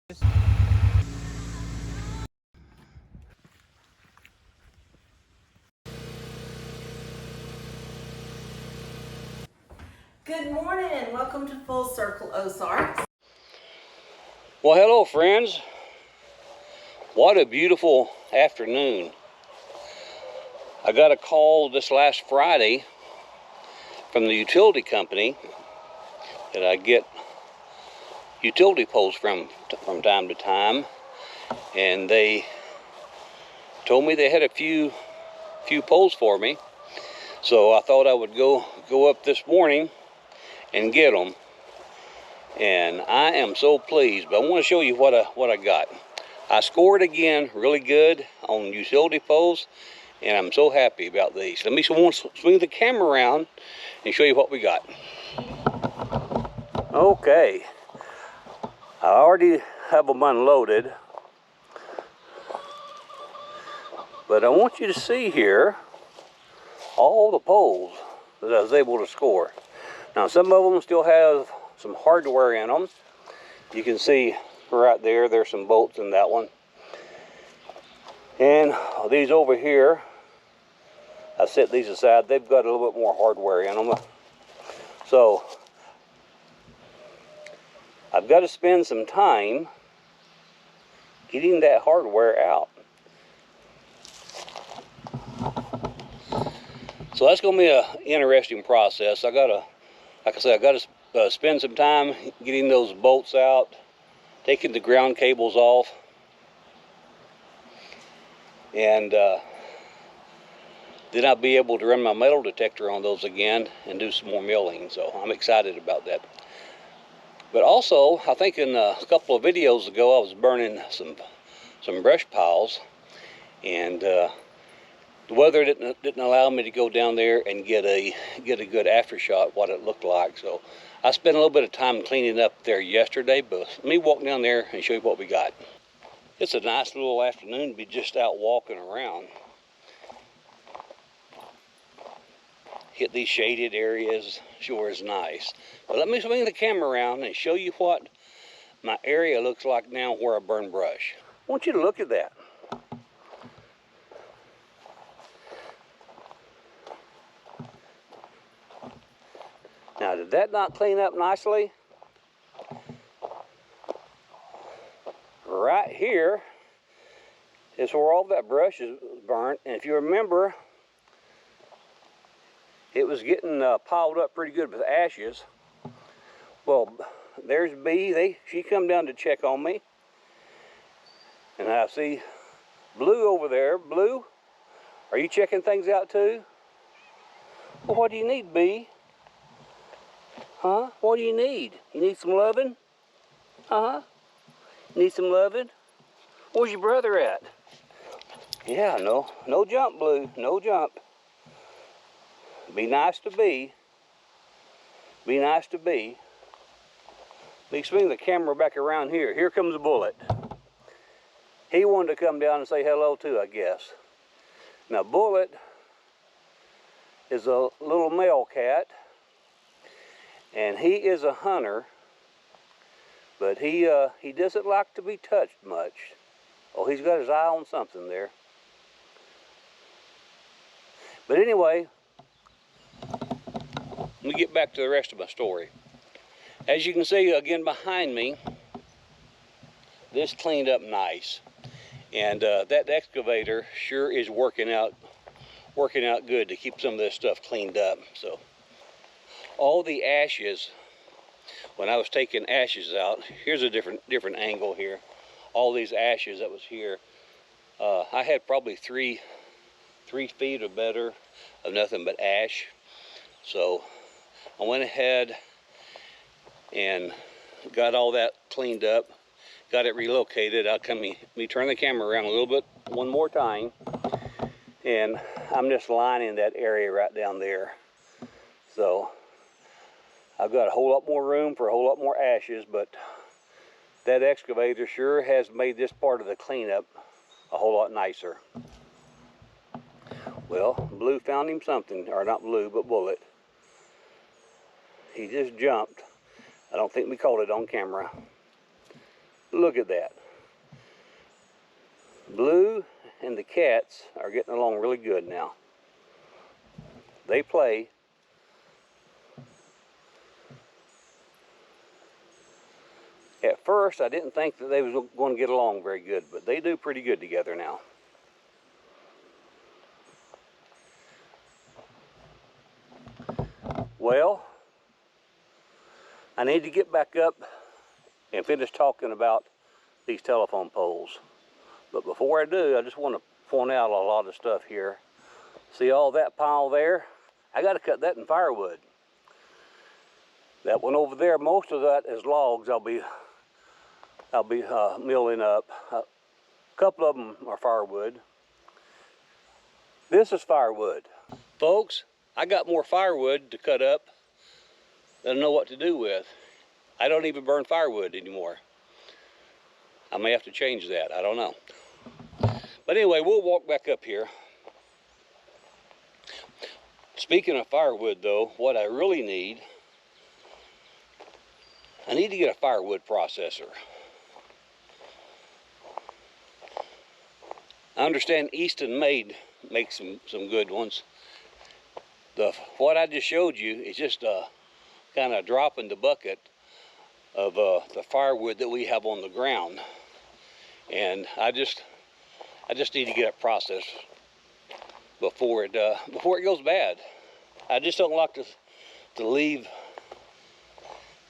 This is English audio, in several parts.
Good morning and welcome to Full Circle Ozarks. Well, hello friends. What a beautiful afternoon. I got a call this last Friday from the utility company that I get utility poles from time to time, and they told me they had a few poles for me. So I thought I would go up this morning and get them. And I am so pleased, but I want to show you what I got. I scored again really good on utility poles, and I'm so happy about these. Let me swing the camera around and show you what we got. Okay, I already have them unloaded, but I want you to see here all the poles that I was able to score. Now, some of them still have some hardware in them. You can see right there, there's some bolts in that one. And these over here, I set these aside. They've got a little bit more hardware in them. So I've got to spend some time getting that hardware out. So that's going to be an interesting process. Like I said, I got to spend some time getting those bolts out, taking the ground cables off, and then I'll be able to run my metal detector on those again and do some more milling. So I'm excited about that. But also, I think in a couple of videos ago, I was burning some brush piles, and the weather didn't allow me to go down there and get a good aftershot what it looked like. So I spent a little bit of time cleaning up there yesterday, but let me walk down there and show you what we got. It's a nice little afternoon to be just out walking around. Hit these shaded areas sure is nice. But let me swing the camera around and show you what my area looks like now where I burn brush. I want you to look at that. Now, did that not clean up nicely? Right here is where all that brush is burnt. And if you remember, it was getting piled up pretty good with ashes. Well, there's B. She come down to check on me. And I see Blue over there. Blue, are you checking things out too? Well, what do you need, B? Huh? What do you need? You need some loving? Uh-huh. Need some loving? Where's your brother at? Yeah, no jump, Blue. No jump. Be nice to B. Be nice to B. Let me swing the camera back around here. Here comes a Bullet. He wanted to come down and say hello too, I guess. Now, Bullet is a little male cat, and he is a hunter, but he doesn't like to be touched much. Oh, he's got his eye on something there. But anyway, let me get back to the rest of my story. As you can see again behind me, this cleaned up nice, and that excavator sure is working out good to keep some of this stuff cleaned up. So all the ashes, when I was taking ashes out, here's a different angle here. All these ashes that was here, I had probably three feet or better of nothing but ash. So I went ahead and got all that cleaned up, got it relocated. Let me turn the camera around a little bit one more time, and I'm just lining that area right down there. So I've got a whole lot more room for a whole lot more ashes, but that excavator sure has made this part of the cleanup a whole lot nicer. Well, Blue found him something, or not Blue, but Bullet. He just jumped. I don't think we caught it on camera. Look at that. Blue and the cats are getting along really good now. They play. At first, I didn't think that they was going to get along very good, but they do pretty good together now. Well, I need to get back up and finish talking about these telephone poles. But before I do, I just want to point out a lot of stuff here. See all that pile there? I got to cut that in firewood. That one over there, most of that is logs. I'll be milling up. A couple of them are firewood. This is firewood. Folks, I got more firewood to cut up than I know what to do with. I don't even burn firewood anymore. I may have to change that, I don't know. But anyway, we'll walk back up here. Speaking of firewood though, what I really need, I need to get a firewood processor. I understand Easton makes some good ones. What I just showed you is just kind of drop in the bucket of the firewood that we have on the ground, and I just need to get it processed before it goes bad. I just don't like to leave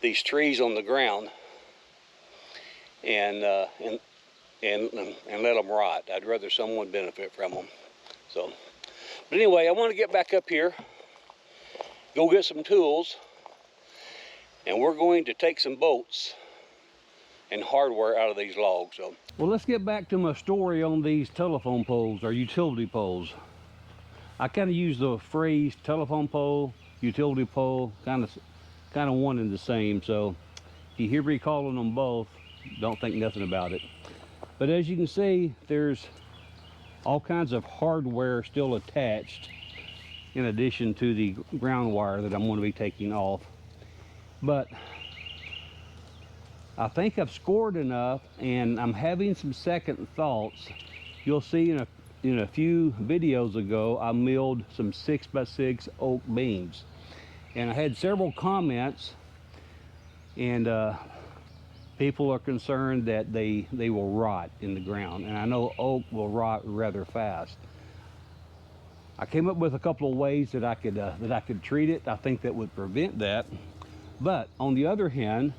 these trees on the ground and let them rot. I'd rather someone benefit from them. So, but anyway, I want to get back up here, go get some tools, and we're going to take some bolts and hardware out of these logs. So, well, let's get back to my story on these telephone poles, or utility poles. I kind of use the phrase telephone pole, utility pole, kind of one and the same. So if you hear me calling them both, don't think nothing about it. But as you can see, there's all kinds of hardware still attached in addition to the ground wire that I'm going to be taking off. But I think I've scored enough, and I'm having some second thoughts. You'll see in a few videos ago, I milled some 6x6 oak beams, and I had several comments, and people are concerned that they will rot in the ground, and I know oak will rot rather fast. I came up with a couple of ways that I could treat it. I think that would prevent that. But on the other hand,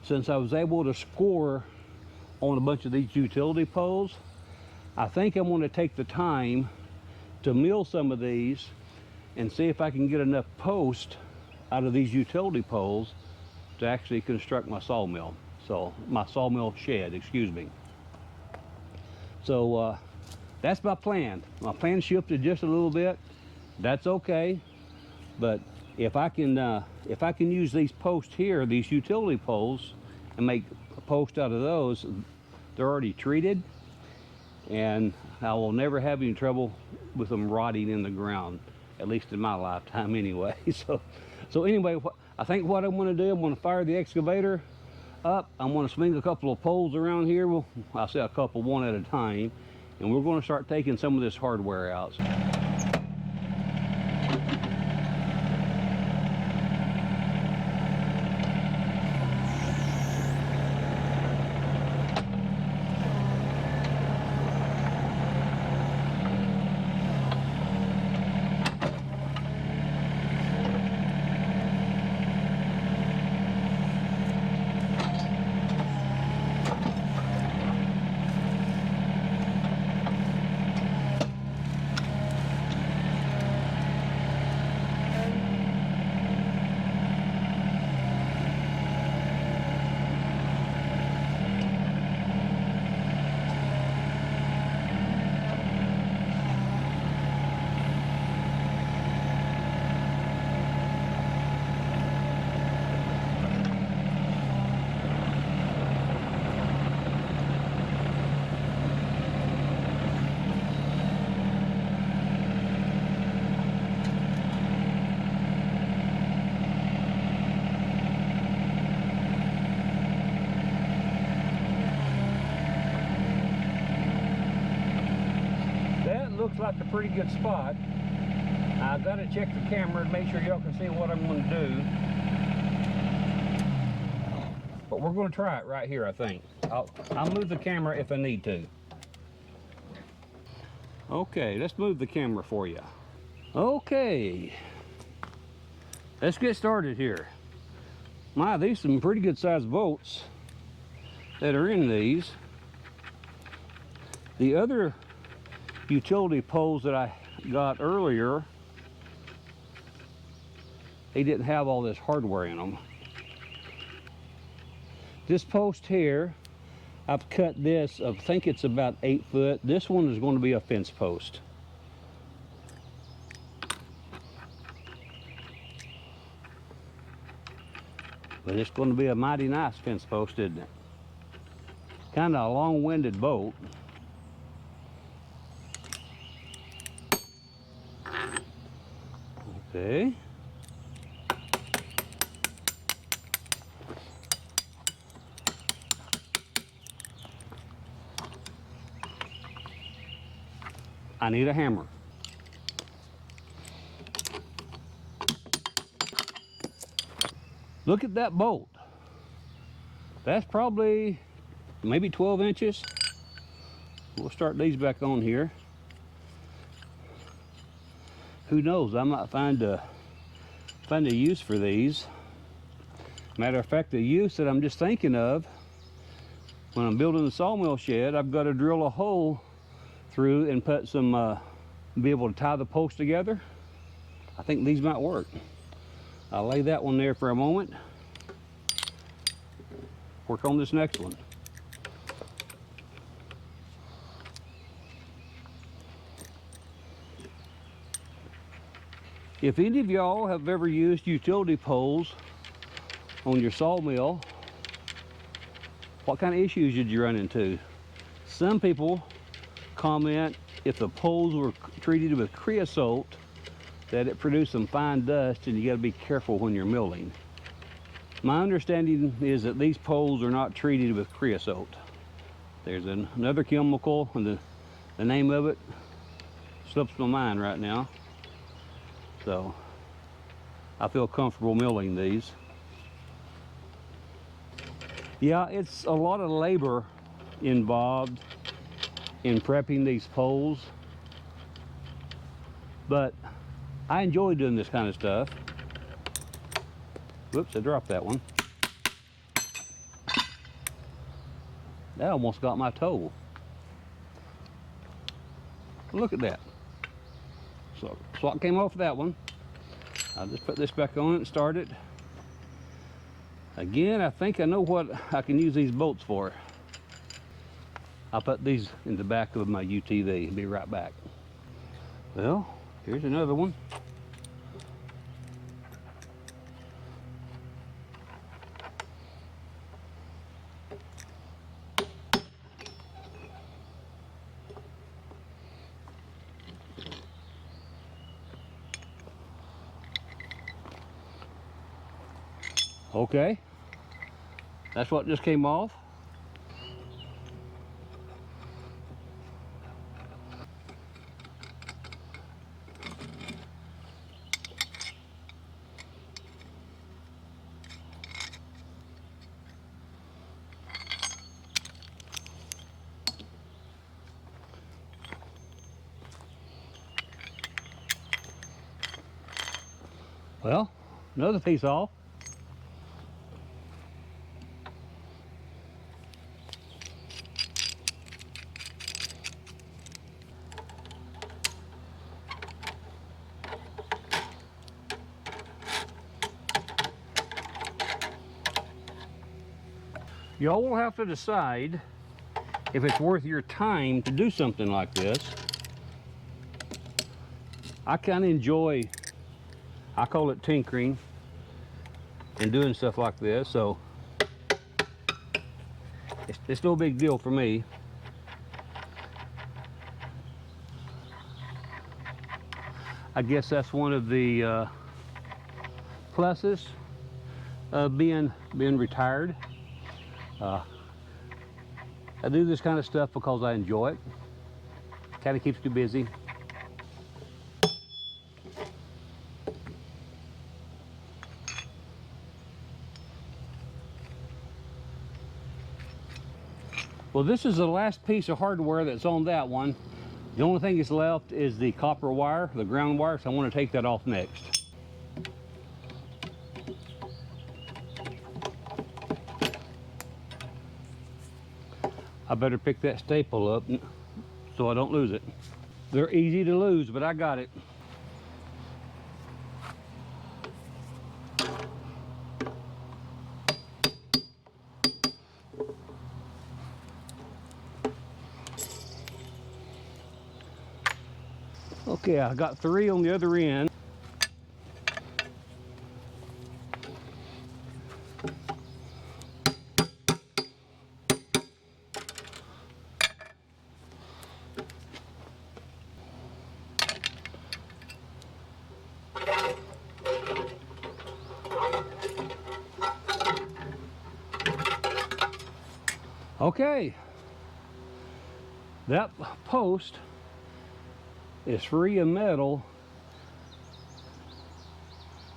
since I was able to score on a bunch of these utility poles, I think I'm going to take the time to mill some of these and see if I can get enough post out of these utility poles to actually construct my sawmill. So my sawmill shed, excuse me. So that's my plan. My plan shifted just a little bit. That's okay. But if I can use these posts here, these utility poles, and make a post out of those, they're already treated, and I will never have any trouble with them rotting in the ground, at least in my lifetime anyway. So anyway, I think what I'm going to do, I'm going to fire the excavator up. I'm going to swing a couple of poles around here. Well, I'll say a couple, one at a time, and we're going to start taking some of this hardware out. looks like a pretty good spot. I've got to check the camera and make sure y'all can see what I'm going to do. But we're going to try it right here, I think. I'll move the camera if I need to. Okay, let's move the camera for you. Okay, let's get started here. My, these some pretty good sized bolts that are in these. The other utility poles that I got earlier, they didn't have all this hardware in them. This post here, I've cut this, I think it's about 8 foot. This one is going to be a fence post. But it's going to be a mighty nice fence post, isn't it? Kind of a long-winded bolt. Okay. I need a hammer. Look at that bolt. That's probably maybe 12 inches. We'll start these back on here. Who knows, I might find a use for these. Matter of fact, the use that I'm just thinking of, when I'm building the sawmill shed, I've got to drill a hole through and put some, be able to tie the posts together. I think these might work. I'll lay that one there for a moment. Work on this next one. If any of y'all have ever used utility poles on your sawmill, what kind of issues did you run into? Some people comment if the poles were treated with creosote that it produced some fine dust, and you got to be careful when you're milling. My understanding is that these poles are not treated with creosote. There's another chemical, and the name of it slips my mind right now. So I feel comfortable milling these. Yeah, it's a lot of labor involved in prepping these poles, but I enjoy doing this kind of stuff. Whoops, I dropped that one. That almost got my toe. Look at that. So what came off that one. I'll just put this back on it and start it. Again, I think I know what I can use these bolts for. I'll put these in the back of my UTV. Be right back. Well, here's another one. Okay, that's what just came off. Well, another piece off. Y'all will have to decide if it's worth your time to do something like this. I kind of enjoy, I call it tinkering and doing stuff like this, so it's no big deal for me. I guess that's one of the pluses of being retired. I do this kind of stuff because I enjoy it. Kind of keeps me busy. Well, this is the last piece of hardware that's on that one. The only thing that's left is the copper wire, the ground wire, so I want to take that off next. I better pick that staple up so I don't lose it. They're easy to lose, but I got it. Okay, I got 3 on the other end. Okay, that post is free of metal.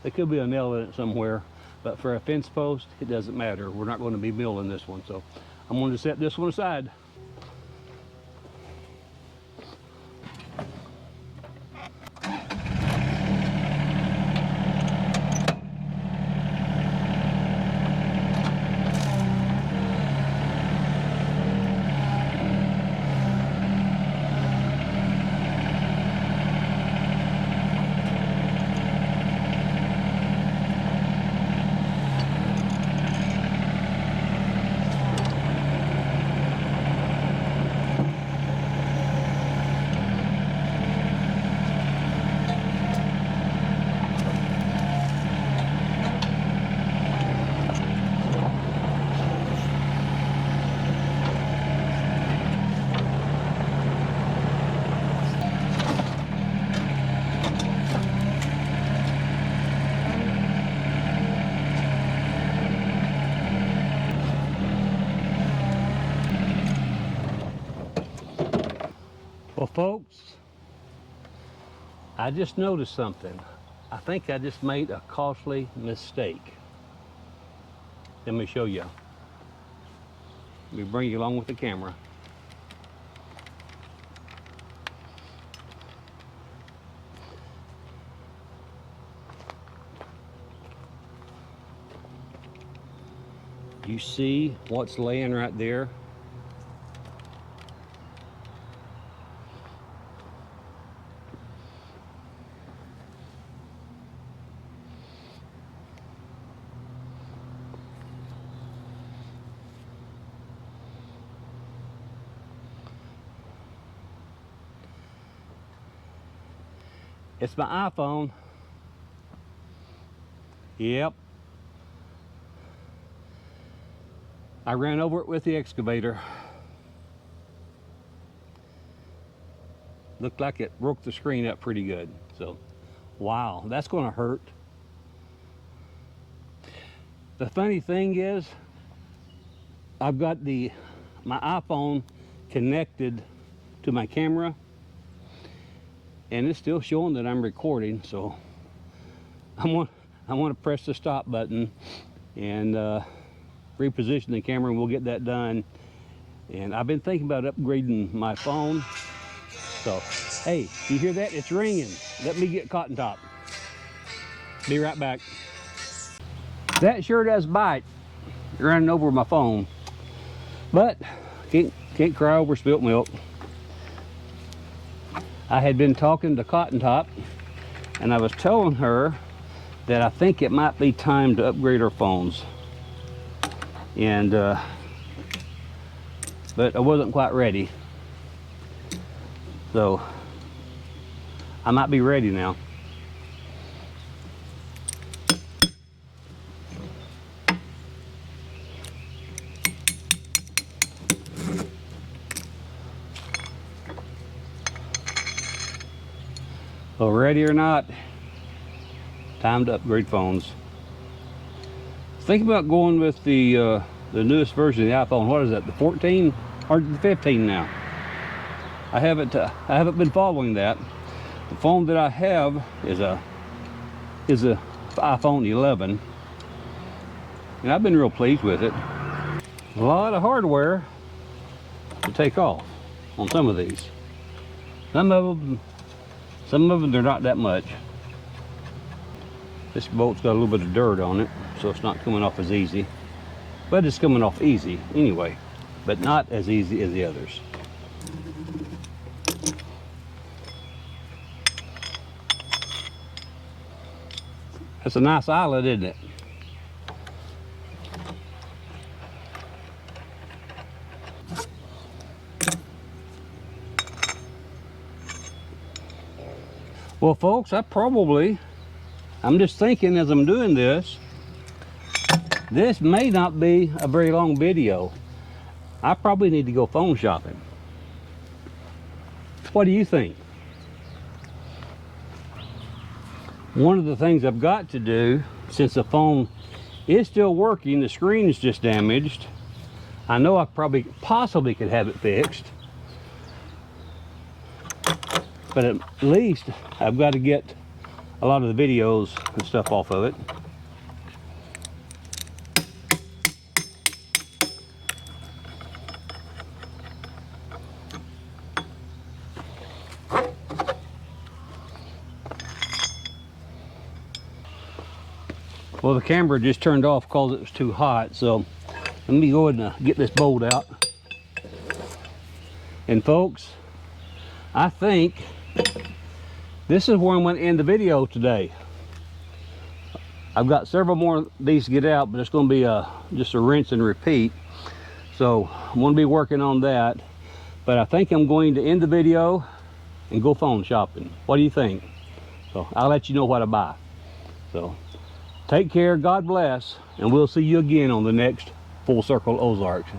There could be a nail in it somewhere, but for a fence post, it doesn't matter. We're not going to be milling this one, so I'm going to set this one aside. Well, folks, I just noticed something. I think I just made a costly mistake. Let me show you. Let me bring you along with the camera. You see what's laying right there? It's my iPhone. Yep. I ran over it with the excavator. Looked like it broke the screen up pretty good. So, wow, that's gonna hurt. The funny thing is, I've got my iPhone connected to my camera, and it's still showing that I'm recording, so I want to press the stop button and reposition the camera, and we'll get that done. And I've been thinking about upgrading my phone. So, hey, you hear that? It's ringing. Let me get Cotton Top. Be right back. That sure does bite, running over my phone. But can't cry over spilt milk. I had been talking to Cotton Top, and I was telling her that I think it might be time to upgrade our phones. And but I wasn't quite ready. So I might be ready now. Well, ready or not, time to upgrade phones. Think about going with the newest version of the iPhone. What is that? The 14 or the 15 now? I haven't been following that. The phone that I have is a iPhone 11, and I've been real pleased with it. A lot of hardware, to take off on some of these. Some of them they're not that much. This bolt's got a little bit of dirt on it, so it's not coming off as easy. But it's coming off easy anyway, but not as easy as the others. That's a nice eyelet, isn't it? Well, folks, I'm just thinking as I'm doing this may not be a very long video. I probably need to go phone shopping. What do you think? One of the things I've got to do, since the phone is still working, the screen is just damaged. I know I possibly could have it fixed. But at least I've got to get a lot of the videos and stuff off of it. Well, the camera just turned off because it was too hot, so let me go ahead and get this bolt out. And folks, I think this is where I'm going to end the video today. I've got several more of these to get out, but it's going to be just a rinse and repeat. So I'm going to be working on that. But I think I'm going to end the video and go phone shopping. What do you think? So I'll let you know what I buy. So take care, God bless, and we'll see you again on the next Full Circle Ozarks.